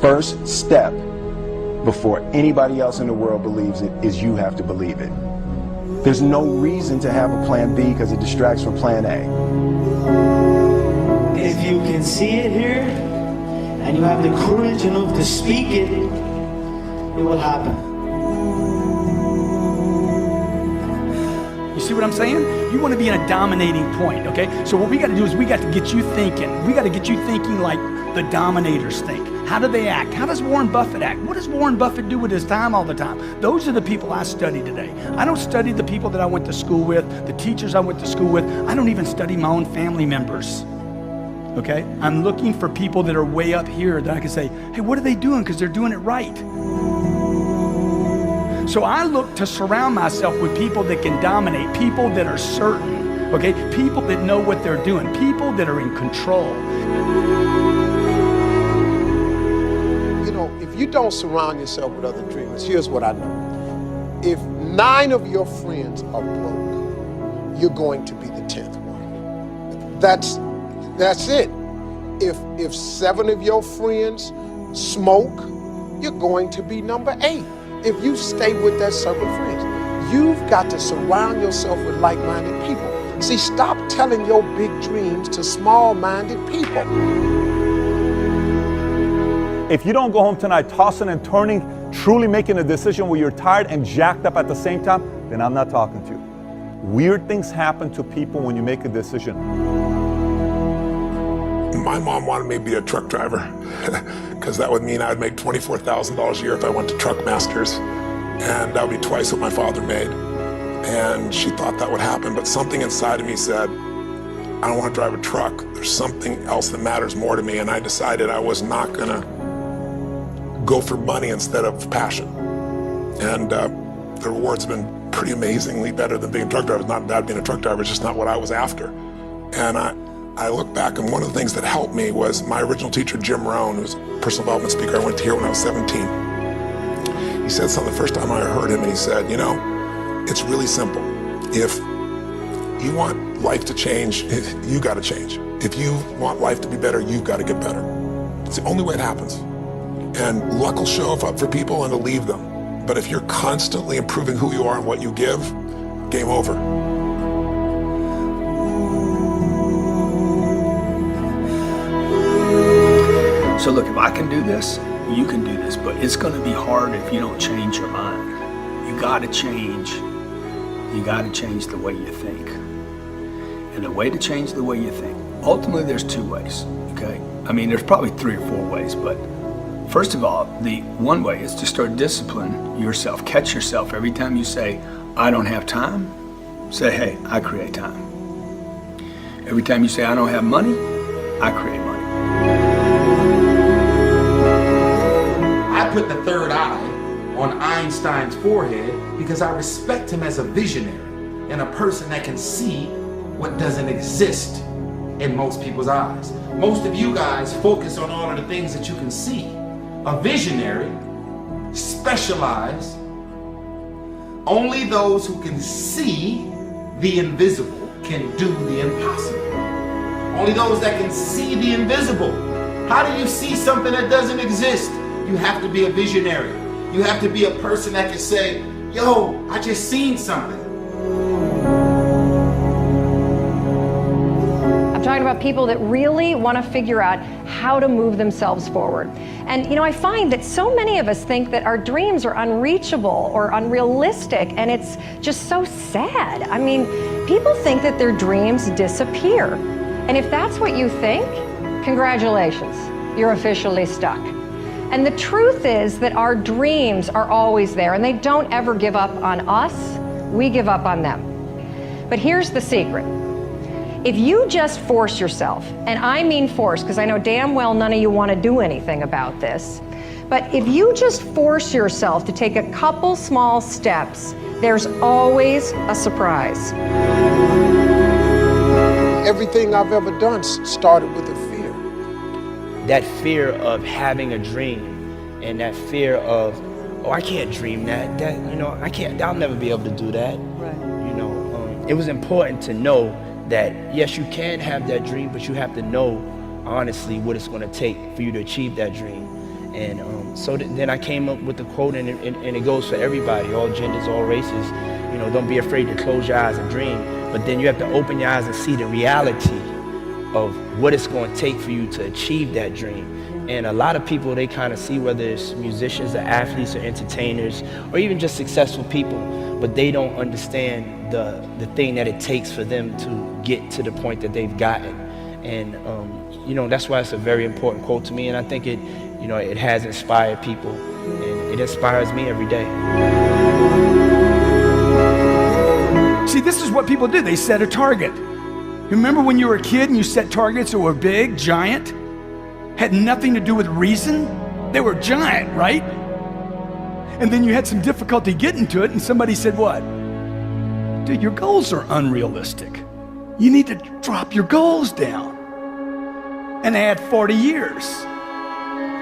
first step before anybody else in the world believes it is you have to believe it. There's no reason to have a plan B because it distracts from plan A. If you can see it here and you have the courage enough to speak it, it will happen. You see what I'm saying? You want to be in a dominating point, okay? So what we got to do is we got to get you thinking. We got to get you thinking like the dominators think. How do they act? How does Warren Buffett act? What does Warren Buffett do with his time all the time? Those are the people I study today. I don't study the people that I went to school with, the teachers I went to school with. I don't even study my own family members, okay? I'm looking for people that are way up here that I can say, hey, what are they doing? Because they're doing it right. So I look to surround myself with people that can dominate, people that are certain, okay? People that know what they're doing, people that are in control. You know, if you don't surround yourself with other dreamers, here's what I know. If 9 of your friends are broke, you're going to be the 10th one. That's it. If 7 of your friends smoke, you're going to be number 8. If you stay with that circle of friends, you've got to surround yourself with like-minded people. See, stop telling your big dreams to small-minded people. If you don't go home tonight tossing and turning, truly making a decision where you're tired and jacked up at the same time, then I'm not talking to you. Weird things happen to people when you make a decision. My mom wanted me to be a truck driver because that would mean I would make $24,000 a year if I went to Truck Masters, and that would be twice what my father made. And she thought that would happen, but something inside of me said, I don't want to drive a truck. There's something else that matters more to me, and I decided I was not going to go for money instead of passion. And the rewards have been pretty amazingly better than being a truck driver. It's not bad being a truck driver, it's just not what I was after. And I look back, and one of the things that helped me was my original teacher, Jim Rohn, who's a personal development speaker I went to hear when I was 17. He said something the first time I heard him, and he said, you know, it's really simple. If you want life to change, you got to change. If you want life to be better, you've got to get better. It's the only way it happens. And luck will show up for people and it'll leave them. But if you're constantly improving who you are and what you give, game over. So look, if I can do this, you can do this, but it's going to be hard if you don't change your mind. You got to change. You got to change the way you think. And the way to change the way you think, ultimately there's 2 ways, okay? I mean, there's probably 3 or 4 ways, but first of all, the one way is to start disciplining yourself. Catch yourself every time you say, I don't have time, say, hey, I create time. Every time you say, I don't have money, I create money. I put the third eye on Einstein's forehead because I respect him as a visionary and a person that can see what doesn't exist in most people's eyes. Most of you guys focus on all of the things that you can see. A visionary specializes. Only those who can see the invisible can do the impossible. Only those that can see the invisible. How do you see something that doesn't exist? You have to be a visionary. You have to be a person that can say, yo, I just seen something. I'm talking about people that really want to figure out how to move themselves forward. And you know, I find that so many of us think that our dreams are unreachable or unrealistic, and it's just so sad. I mean, people think that their dreams disappear. And if that's what you think, congratulations, you're officially stuck. And the truth is that our dreams are always there, and they don't ever give up on us, we give up on them. But here's the secret. If you just force yourself, and I mean force, because I know damn well none of you want to do anything about this, but if you just force yourself to take a couple small steps, there's always a surprise. Everything I've ever done started with a fear. That fear of having a dream, and that fear of, oh, I can't dream that, you know, I'll never be able to do that. Right. You know, it was important to know that, yes, you can have that dream, but you have to know honestly what it's going to take for you to achieve that dream. And then I came up with the quote, and it goes for everybody, all genders, all races. You know, don't be afraid to close your eyes and dream, but then you have to open your eyes and see the reality of what it's going to take for you to achieve that dream. And a lot of people, they kind of see, whether it's musicians or athletes or entertainers or even just successful people, but they don't understand the thing that it takes for them to get to the point that they've gotten. And you know, that's why it's a very important quote to me, and I think it, you know, it has inspired people, and it inspires me every day. See, this is what people do. They set a target. Remember when you were a kid and you set targets that were big, giant? Had nothing to do with reason? They were giant, right? And then you had some difficulty getting to it, and somebody said what? Dude, your goals are unrealistic. You need to drop your goals down and add 40 years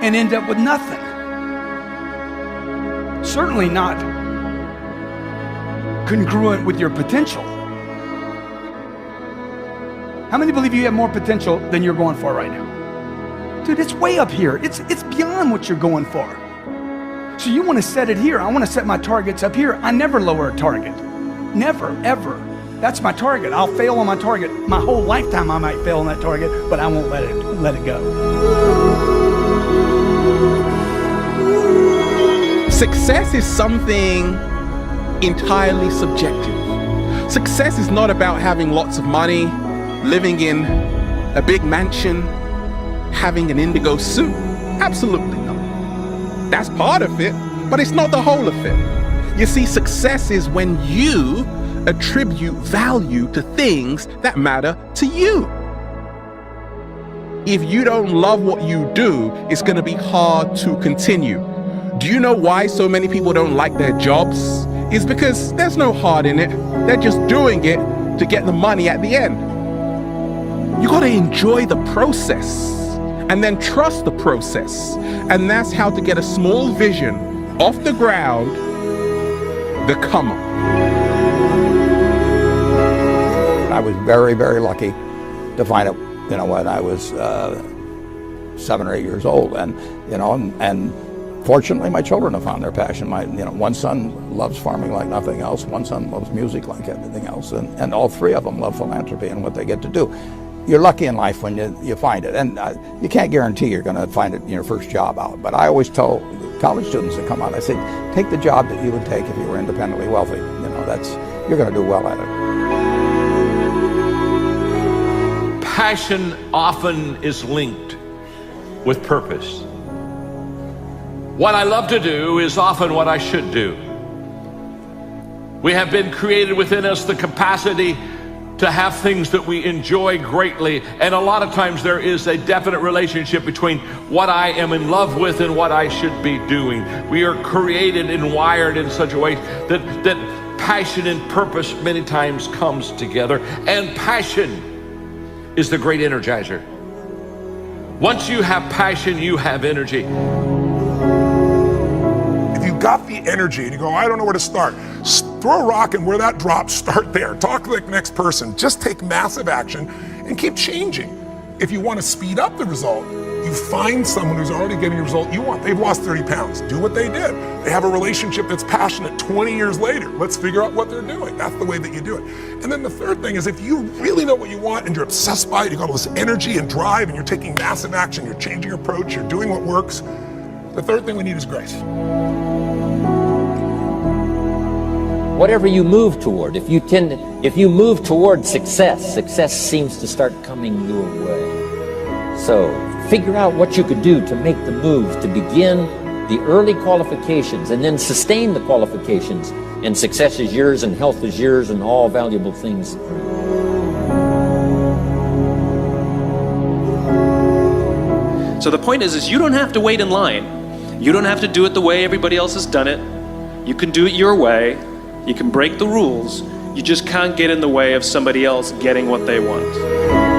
and end up with nothing. Certainly not congruent with your potential. How many believe you have more potential than you're going for right now? Dude, it's way up here. It's beyond what you're going for. So you want to set it here. I want to set my targets up here. I never lower a target. Never, ever. That's my target. I'll fail on my target. My whole lifetime I might fail on that target, but I won't let it go. Success is something entirely subjective. Success is not about having lots of money, living in a big mansion, having an indigo suit. Absolutely not. That's part of it, but it's not the whole of it. You see, success is when you attribute value to things that matter to you. If you don't love what you do, it's going to be hard to continue. Do you know why so many people don't like their jobs? It's because there's no heart in it. They're just doing it to get the money at the end. You got to enjoy the process and then trust the process. And that's how to get a small vision off the ground, the come up. I was very, very lucky to find it, you know, when I was 7 or 8 years old, and you know, and fortunately, my children have found their passion. One son loves farming like nothing else. One son loves music like everything else, and all three of them love philanthropy and what they get to do. You're lucky in life when you find it, and you can't guarantee you're going to find it in your first job out. But I always tell college students that come out, I say, take the job that you would take if you were independently wealthy. You know, you're going to do well at it. Passion often is linked with purpose. What I love to do is often what I should do. We have been created within us the capacity to have things that we enjoy greatly, and a lot of times there is a definite relationship between what I am in love with and what I should be doing. We are created and wired in such a way that passion and purpose many times comes together, and passion is the great energizer. Once you have passion, you have energy. If you got the energy and you go, I don't know where to start, throw a rock, and where that drops, start there. Talk to the next person. Just take massive action and keep changing. If you want to speed up the result, you find someone who's already getting the result you want. They've lost 30 pounds. Do what they did. They have a relationship that's passionate 20 years later. Let's figure out what they're doing. That's the way that you do it. And then the third thing is, if you really know what you want and you're obsessed by it, you got all this energy and drive and you're taking massive action, you're changing your approach, you're doing what works, the third thing we need is grace. Whatever you move toward, if you move toward success seems to start coming your way. So figure out what you could do to make the move, to begin the early qualifications and then sustain the qualifications, and success is yours and health is yours and all valuable things. So the point is you don't have to wait in line. You don't have to do it the way everybody else has done it. You can do it your way. You can break the rules. You just can't get in the way of somebody else getting what they want.